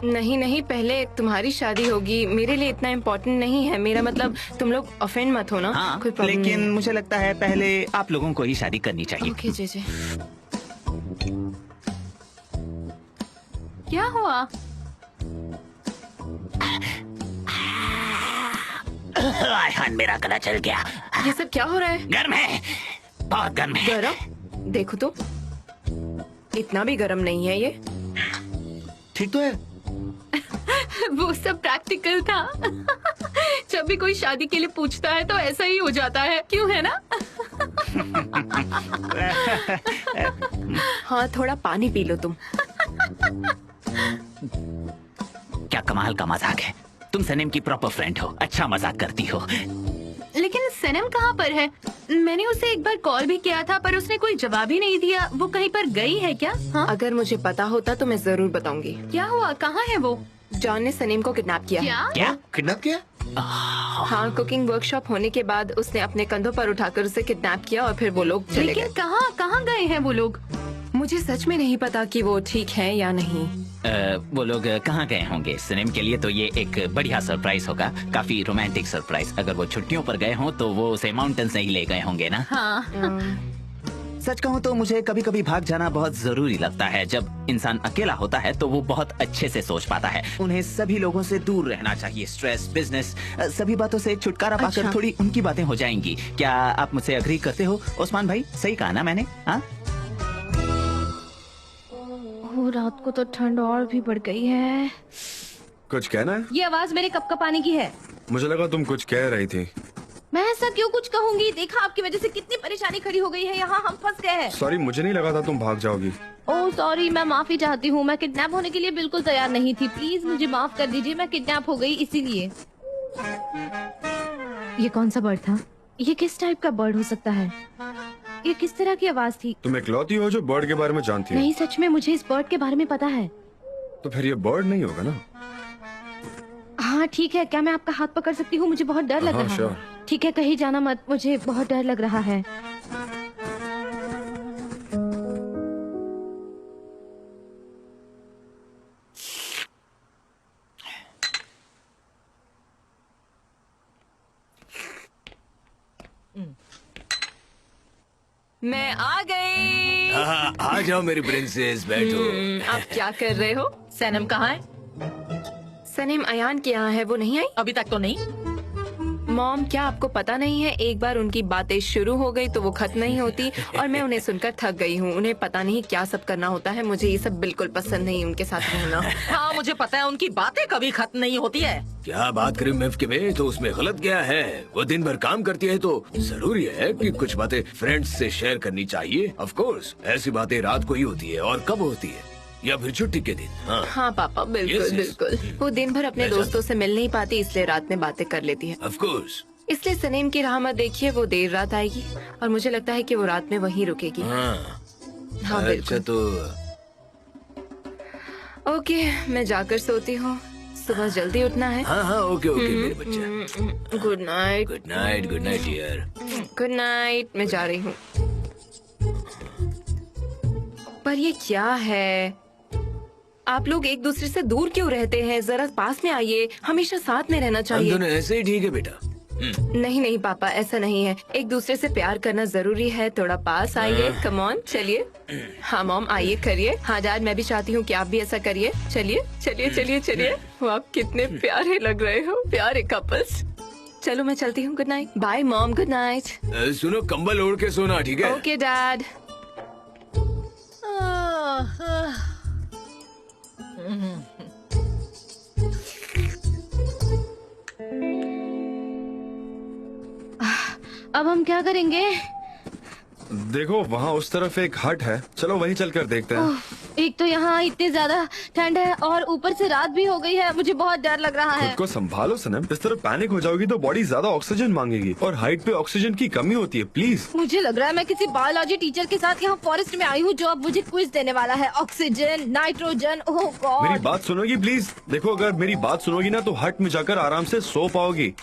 नहीं, पहले तुम्हारी शादी होगी। मेरे लिए इतना इम्पोर्टेंट नहीं है। मेरा मतलब, तुम लोग ऑफेंड मत हो ना। हाँ, कोई प्रॉब्लम लेकिन नहीं। मुझे लगता है पहले आप लोगों को ही शादी करनी चाहिए। ओके जीजी। क्या हुआ? आयहान, मेरा गला चल गया। ये सब क्या हो रहा है? गर्म है, बहुत गर्म है। गरम? देखो तो, इतना भी गरम नहीं है ये। ठीक तो है। वो सब प्रैक्टिकल था। जब भी कोई शादी के लिए पूछता है तो ऐसा ही हो जाता है, क्यों, है ना? हाँ, थोड़ा पानी पी लो तुम। क्या कमाल का मजाक है। तुम सनीम की प्रॉपर फ्रेंड हो, अच्छा मजाक करती हो। लेकिन सनम कहाँ पर है? मैंने उसे एक बार कॉल भी किया था पर उसने कोई जवाब ही नहीं दिया। वो कहीं पर गई है क्या? हाँ? अगर मुझे पता होता तो मैं जरूर बताऊंगी। क्या हुआ? कहाँ है वो? जॉन ने सनीम को किडनैप किया है। क्या? क्या? किडनैप किया? हाँ, कुकिंग वर्कशॉप होने के बाद उसने अपने कंधों पर उठाकर उसे किडनैप किया और फिर वो लोग चले लेकिन गए। कहाँ गए हैं वो लोग? मुझे सच में नहीं पता कि वो ठीक है या नहीं। वो लोग कहाँ गए होंगे? सनीम के लिए तो ये एक बढ़िया सरप्राइज होगा, काफी रोमांटिक सरप्राइज। अगर वो छुट्टियों पर गए हों तो वो उसे माउंटेन से ही ले गए होंगे ना? हाँ। सच कहूँ तो मुझे कभी कभी भाग जाना बहुत जरूरी लगता है। जब इंसान अकेला होता है तो वो बहुत अच्छे से सोच पाता है। उन्हें सभी लोगों से दूर रहना चाहिए। स्ट्रेस, बिजनेस, सभी बातों से छुटकारा पाकर अच्छा। थोड़ी उनकी बातें हो जाएंगी। क्या आप मुझसे अग्री करते हो ओस्मान भाई? सही कहा ना मैंने? हाँ, रात को तो ठंड और भी बढ़ गई है। कुछ कहना है? ये आवाज मेरे कप का पानी की है। मुझे लगा तुम कुछ कह रही थी। मैं ऐसा क्यों कुछ कहूंगी? देखा आपकी वजह से कितनी परेशानी खड़ी हो गई है, यहाँ हम फंस गए हैं। सॉरी, मुझे नहीं लगा था तुम भाग जाओगी। ओह सॉरी, मैं माफी चाहती हूँ। मैं किडनैप होने के लिए बिल्कुल तैयार नहीं थी। प्लीज मुझे माफ कर दीजिए, मैं किडनैप हो गई इसीलिए। ये कौन सा बर्ड था? ये किस टाइप का बर्ड हो सकता है? ये किस तरह की आवाज थी? तुम इकलौती हो जो बर्ड के बारे में जानती हो। नहीं, सच में मुझे इस बर्ड के बारे में पता है। तो फिर ये बर्ड नहीं होगा ना? हाँ ठीक है, क्या मैं आपका हाथ पकड़ सकती हूँ? मुझे बहुत डर लग हाँ, रहा sure. है। ठीक है, कहीं जाना मत, मुझे बहुत डर लग रहा है। मैं आ गई। हाँ, आ जाओ मेरी प्रिंसेस, बैठो। आप क्या कर रहे हो? सनम कहाँ है? सनीम अयान के यहाँ है, वो नहीं आई। अभी तक तो नहीं। मॉम, क्या आपको पता नहीं है, एक बार उनकी बातें शुरू हो गई तो वो खत्म नहीं होती और मैं उन्हें सुनकर थक गई हूँ। उन्हें पता नहीं क्या सब करना होता है। मुझे ये सब बिल्कुल पसंद नहीं, उनके साथ रहना। हाँ मुझे पता है, उनकी बातें कभी खत्म नहीं होती है। क्या बात करें मिफ के में, तो उसमें गलत क्या है? वो दिन भर काम करती है तो जरूरी है कि कुछ बातें फ्रेंड्स से शेयर करनी चाहिए। ऑफ कोर्स ऐसी बातें रात को ही होती है, और कब होती है? या फिर छुट्टी के दिन। हाँ पापा, बिल्कुल Yes, yes. बिल्कुल। वो दिन भर अपने मैं दोस्तों से मिल नहीं पाती, इसलिए रात में बातें कर लेती है। Of course. इसलिए सनीम की राह मत देखिए, वो देर रात आएगी और मुझे लगता है कि वो रात में वहीं रुकेगी। हाँ, हाँ अच्छा बिल्कुल। तो ओके, मैं जाकर सोती हूँ, सुबह जल्दी उठना है। हाँ हाँ, ओके ओके मेरे बच्चे। Good night. Good night dear. Good night, मैं जा रही हूँ। पर ये क्या है? आप लोग एक दूसरे से दूर क्यों रहते हैं? जरा पास में आइए, हमेशा साथ में रहना हम चाहिए। दोनों ऐसे ही ठीक है बेटा। नहीं नहीं पापा, ऐसा नहीं है। एक दूसरे से प्यार करना जरूरी है। थोड़ा पास आइए, कम ऑन, चलिए। हाँ मॉम, आइए, करिए। हाँ डैड, मैं भी चाहती हूँ कि आप भी ऐसा करिए। चलिए चलिए चलिए चलिए। वो आप कितने प्यारे लग रहे हो, प्यारे कपल्स। चलो मैं चलती हूँ। Good night. Bye mom, good night. सुनो, कंबल ओढ़ के सोना, ठीक है? Okay dad. अब हम क्या करेंगे? देखो वहाँ उस तरफ एक हट है, चलो वहीं चलकर देखते हैं। एक तो यहाँ इतनी ज्यादा ठंड है और ऊपर से रात भी हो गई है, मुझे बहुत डर लग रहा है। खुद को संभालो सनम, इस तरह पैनिक हो जाओगी तो बॉडी ज्यादा ऑक्सीजन मांगेगी और हाइट पे ऑक्सीजन की कमी होती है। प्लीज। मुझे लग रहा है मैं किसी बायोलॉजी टीचर के साथ यहाँ फॉरेस्ट में आई हूँ जो अब मुझे क्विज देने वाला है। ऑक्सीजन, नाइट्रोजन, ओह मेरी गॉड। बात सुनोगी प्लीज? देखो अगर मेरी बात सुनोगी ना तो हट में जाकर आराम से सो पाओगी।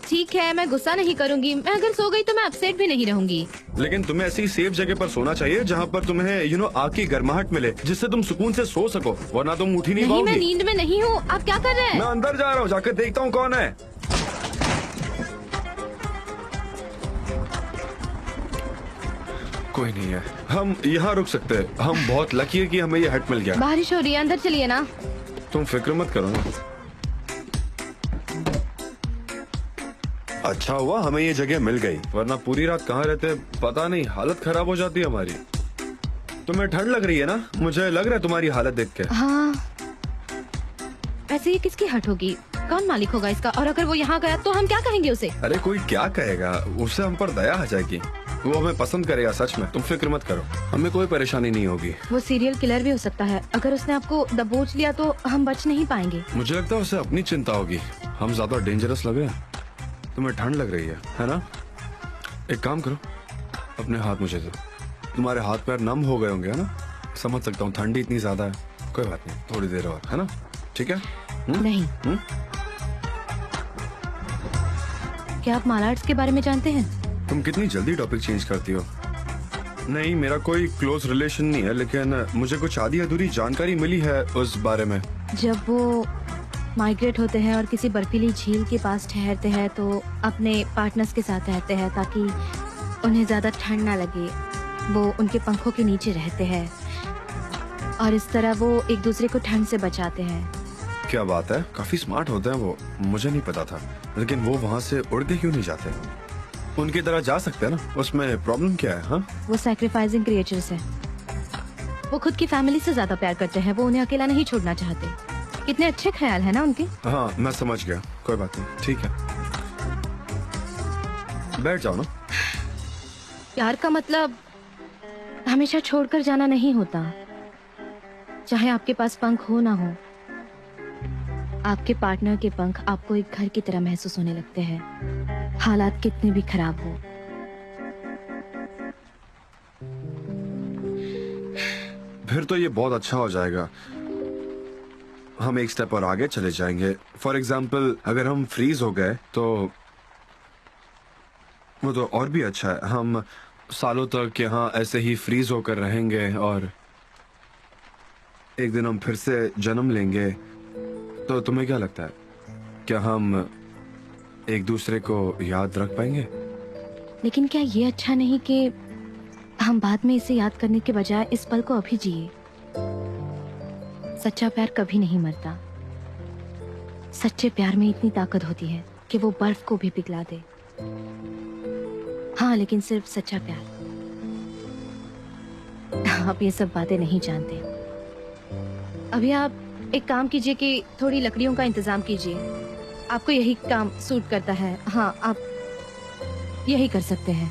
ठीक है, मैं गुस्सा नहीं करूंगी। मैं अगर सो गई तो मैं अपसेट भी नहीं रहूंगी। लेकिन तुम्हें ऐसी सेफ जगह पर सोना चाहिए जहाँ पर तुम्हें आग की गर्माहट मिले, जिससे तुम सुकून से सो सको, वरना तुम उठ ही नहीं नहीं, मैं पाओगी। नींद में नहीं हूँ। आप क्या कर रहे हैं? मैं अंदर जा रहा हूँ, जाकर देखता हूँ कौन है। कोई नहीं है, हम यहाँ रुक सकते हैं। हम बहुत लकी है कि हमें ये हट मिल गया। बारिश हो रही है, अंदर चलिए ना। तुम फिक्र मत करो ना। अच्छा हुआ हमें ये जगह मिल गई, वरना पूरी रात कहाँ रहते पता नहीं, हालत खराब हो जाती हमारी। तुम्हें ठंड लग रही है ना? मुझे लग रहा है तुम्हारी हालत देख के। हाँ, ऐसे ये किसकी हट होगी? कौन मालिक होगा इसका? और अगर वो यहाँ गया तो हम क्या कहेंगे उसे? अरे कोई क्या कहेगा, उससे हम पर दया आ जाएगी। वो हमें पसंद करेगा सच में, तुम फिक्र मत करो, हमें कोई परेशानी नहीं होगी। वो सीरियल किलर भी हो सकता है। अगर उसने आपको दबोच लिया तो हम बच नहीं पाएंगे। मुझे लगता है उसे अपनी चिंता होगी, हम ज्यादा डेंजरस लगे। तुम्हें ठंड लग रही है ना? एक काम करो, अपने हाथ मुझे दो। तुम्हारे हाथ पैर नम हो गए होंगे, है ना? समझ सकता हूँ ठंडी इतनी ज्यादा है, कोई बात नहीं, थोड़ी देर और, है ना? ठीक है? नहीं। क्या आप मार्शल आर्ट्स के बारे में जानते हैं? तुम कितनी जल्दी टॉपिक चेंज करती हो। नहीं, मेरा कोई क्लोज रिलेशन नहीं है, लेकिन मुझे कुछ आधी अधूरी जानकारी मिली है उस बारे में। जब वो माइग्रेट होते हैं और किसी बर्फीली झील के पास ठहरते हैं तो अपने पार्टनर्स के साथ रहते हैं ताकि उन्हें ज्यादा ठंड ना लगे। वो उनके पंखों के नीचे रहते हैं और इस तरह वो एक दूसरे को ठंड से बचाते हैं। क्या बात है, काफी स्मार्ट होते हैं वो, मुझे नहीं पता था। लेकिन वो वहाँ से उड़ के क्यों नहीं जाते? उनकी तरह जा सकते हैं ना, उसमें प्रॉब्लम क्या है? हाँ, वो सैक्रिफाइसिंग क्रिएचर्स हैं। वो खुद की फैमिली से ज्यादा प्यार करते हैं, वो उन्हें अकेला नहीं छोड़ना चाहते। कितने अच्छे ख्याल है ना उनके। हाँ मैं समझ गया, कोई बात नहीं, ठीक है। बैठ जाओ ना। प्यार का मतलब हमेशा छोड़कर जाना नहीं होता। चाहे आपके पास पंख हो ना हो, आपके पार्टनर के पंख आपको एक घर की तरह महसूस होने लगते हैं, हालात कितने भी खराब हो। फिर तो ये बहुत अच्छा हो जाएगा। हम एक स्टेप और आगे चले जाएंगे। फॉर एग्जाम्पल अगर हम फ्रीज हो गए तो वो तो और भी अच्छा है। हम सालों तक यहाँ ऐसे ही फ्रीज होकर रहेंगे और एक दिन हम फिर से जन्म लेंगे। तो तुम्हें क्या लगता है, क्या हम एक दूसरे को याद रख पाएंगे? लेकिन क्या ये अच्छा नहीं कि हम बाद में इसे याद करने के बजाय इस पल को अभी जिए? सच्चा प्यार कभी नहीं मरता। सच्चे प्यार में इतनी ताकत होती है कि वो बर्फ को भी पिघला दे। हाँ, लेकिन सिर्फ सच्चा प्यार। आप ये सब बातें नहीं जानते। अभी आप एक काम कीजिए कि थोड़ी लकड़ियों का इंतजाम कीजिए। आपको यही काम सूट करता है। हाँ, आप यही कर सकते हैं।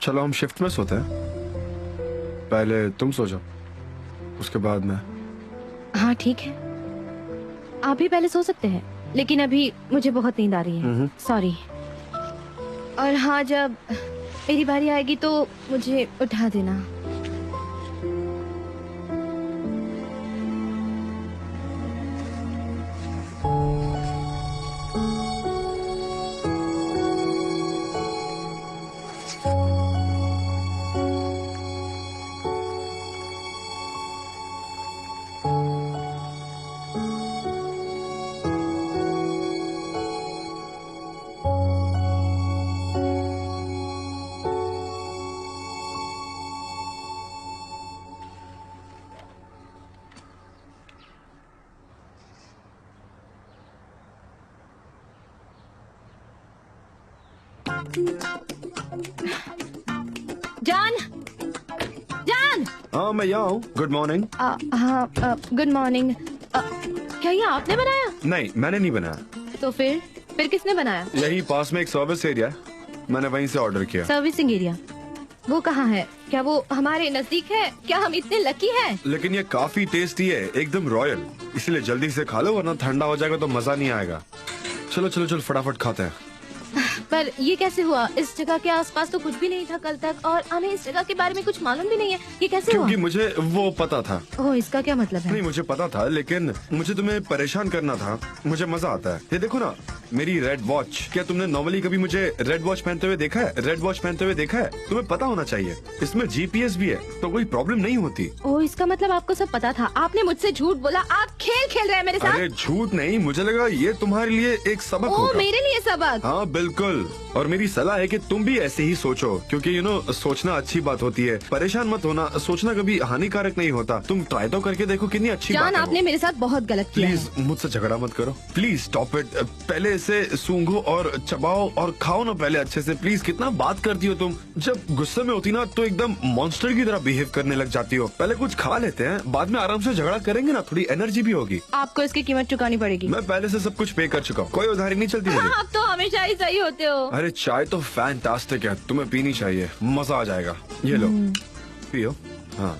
चलो हम शिफ्ट में सोते हैं। पहले तुम सो जाओ, उसके बाद मैं। हाँ ठीक है, आप भी पहले सो सकते हैं, लेकिन अभी मुझे बहुत नींद आ रही है। सॉरी। और हाँ, जब मेरी बारी आएगी तो मुझे उठा देना। जान, जान। हाँ मैं यहाँ हूँ। Good morning. हाँ, गुड मॉर्निंग। क्या ये आपने बनाया? नहीं, मैंने नहीं बनाया। तो फिर किसने बनाया? यही पास में एक सर्विस एरिया है, मैंने वहीं से ऑर्डर किया। Servicing area? वो कहाँ है? क्या वो हमारे नजदीक है? क्या हम इतने लकी हैं? लेकिन ये काफी टेस्टी है, एकदम रॉयल। इसलिए जल्दी से खा लो वरना ठंडा हो जाएगा तो मजा नहीं आएगा। चलो चलो चलो फटाफट खाते हैं। पर ये कैसे हुआ? इस जगह के आसपास तो कुछ भी नहीं था कल तक, और हमें इस जगह के बारे में कुछ मालूम भी नहीं है। ये कैसे हुआ? क्योंकि मुझे वो पता था। ओह, इसका क्या मतलब है? नहीं, मुझे पता था, लेकिन मुझे तुम्हें परेशान करना था। मुझे मजा आता है। ये देखो ना, मेरी रेड वॉच। क्या तुमने नॉर्मली कभी मुझे रेड वॉच पहनते हुए देखा है? रेड वॉच पहनते हुए देखा है? तुम्हें पता होना चाहिए, इसमें जीपीएस भी है, तो कोई प्रॉब्लम नहीं होती। ओह, इसका मतलब आपको सब पता था। आपने मुझसे झूठ बोला। आप खेल खेल रहे हैं मेरे साथ। अरे झूठ नहीं, मुझे लगा ये तुम्हारे लिए एक सबक ओह, होगा। मेरे लिए सबक? हाँ बिल्कुल। और मेरी सलाह है कि तुम भी ऐसे ही सोचो, क्योंकि सोचना अच्छी बात होती है। परेशान मत होना, सोचना कभी हानिकारक नहीं होता। तुम ट्राई तो करके देखो, कितनी अच्छी बात है। आपने मेरे साथ बहुत गलत किया है। प्लीज मुझसे झगड़ा मत करो, प्लीज स्टॉप इट। पहले इसे सूंघो और चबाओ और खाओ ना पहले अच्छे से। प्लीज, कितना बात करती हो तुम। जब गुस्से में होती ना तो एकदम मॉन्स्टर की तरह बिहेव करने लग जाती हो। पहले कुछ खा लेते हैं, बाद में आराम से झगड़ा करेंगे ना, थोड़ी एनर्जी भी होगी। आपको इसकी कीमत चुकानी पड़ेगी। मैं पहले से सब कुछ पे कर चुका हूँ, कोई उधारी नहीं चलती मुझे। आप तो हमेशा ही सही होते हो। अरे चाय तो फैंटास्टिक है, तुम्हें पीनी चाहिए, मजा आ जाएगा। ये लो पियो। हाँ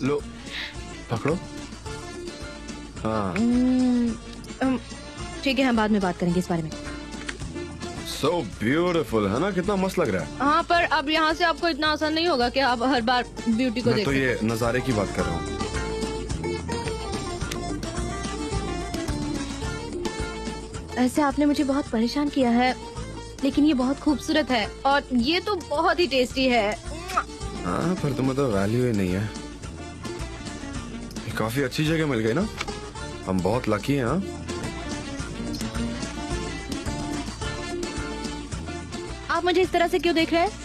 लो, पकड़ो। हाँ ठीक है, हम बाद में बात करेंगे इस बारे में। So beautiful है ना, कितना मस्त लग रहा है। हाँ, पर अब यहाँ से आपको इतना आसान नहीं होगा कि आप हर बार ब्यूटी को मैं तो देखें। ये नजारे की बात कर रहा हूँ। ऐसे आपने मुझे बहुत परेशान किया है, लेकिन ये बहुत खूबसूरत है और ये तो बहुत ही टेस्टी है। हाँ, पर तुम्हें तो वैल्यू ही नहीं है। काफी अच्छी जगह मिल गई ना, हम बहुत लकी हैं। हाँ, आप मुझे इस तरह से क्यों देख रहे हैं?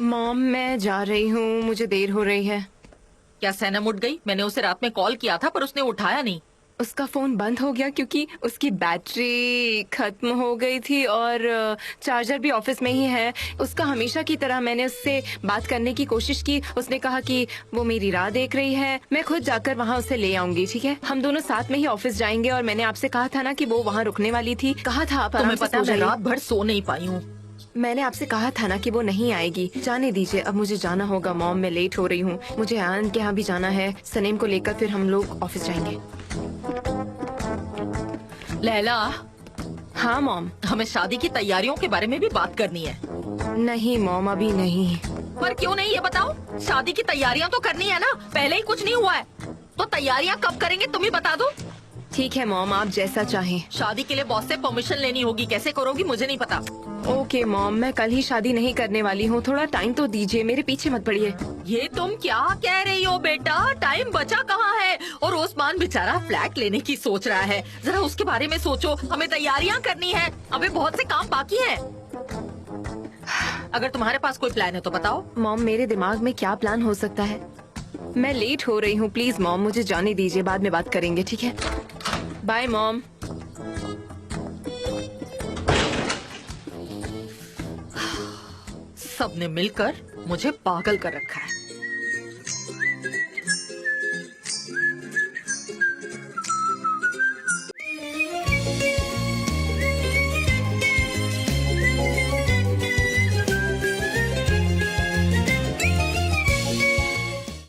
मॉम मैं जा रही हूँ, मुझे देर हो रही है। क्या सैनम उठ गई? मैंने उसे रात में कॉल किया था पर उसने उठाया नहीं। उसका फोन बंद हो गया क्योंकि उसकी बैटरी खत्म हो गई थी और चार्जर भी ऑफिस में ही है। उसका हमेशा की तरह मैंने उससे बात करने की कोशिश की। उसने कहा कि वो मेरी राह देख रही है, मैं खुद जाकर वहाँ उसे ले आऊंगी। ठीक है, हम दोनों साथ में ही ऑफिस जाएंगे। और मैंने आपसे कहा था ना कि वो वहाँ रुकने वाली थी। कहा था आप आराम तुम्हें से पता सो है मैं जाइए। रात भर सो नहीं पाई हूँ। मैंने आपसे कहा था ना कि वो नहीं आएगी। जाने दीजिए, अब मुझे जाना होगा मॉम, मैं लेट हो रही हूँ। मुझे आनंद के यहाँ भी जाना है, सनीम को लेकर फिर हम लोग ऑफिस जाएंगे। लैला, हाँ मॉम। हमें शादी की तैयारियों के बारे में भी बात करनी है। नहीं मॉम, अभी नहीं। पर क्यों नहीं ये बताओ? शादी की तैयारियां तो करनी है ना, पहले ही कुछ नहीं हुआ है तो तैयारियां कब करेंगे तुम ही बता दो। ठीक है मॉम, आप जैसा चाहें। शादी के लिए बॉस से परमिशन लेनी होगी, कैसे करोगी मुझे नहीं पता। ओके मॉम, मैं कल ही शादी नहीं करने वाली हूँ, थोड़ा टाइम तो दीजिए, मेरे पीछे मत पड़िए। ये तुम क्या कह रही हो बेटा? टाइम बचा कहाँ है? और ओस्मान बेचारा फ्लैट लेने की सोच रहा है, जरा उसके बारे में सोचो। हमें तैयारियां करनी है, अबे बहुत से काम बाकी हैं। अगर तुम्हारे पास कोई प्लान है तो बताओ। मॉम, मेरे दिमाग में क्या प्लान हो सकता है? मैं लेट हो रही हूँ, प्लीज मॉम मुझे जाने दीजिए, बाद में बात करेंगे, ठीक है? Bye mom. सबने मिलकर मुझे पागल कर रखा है।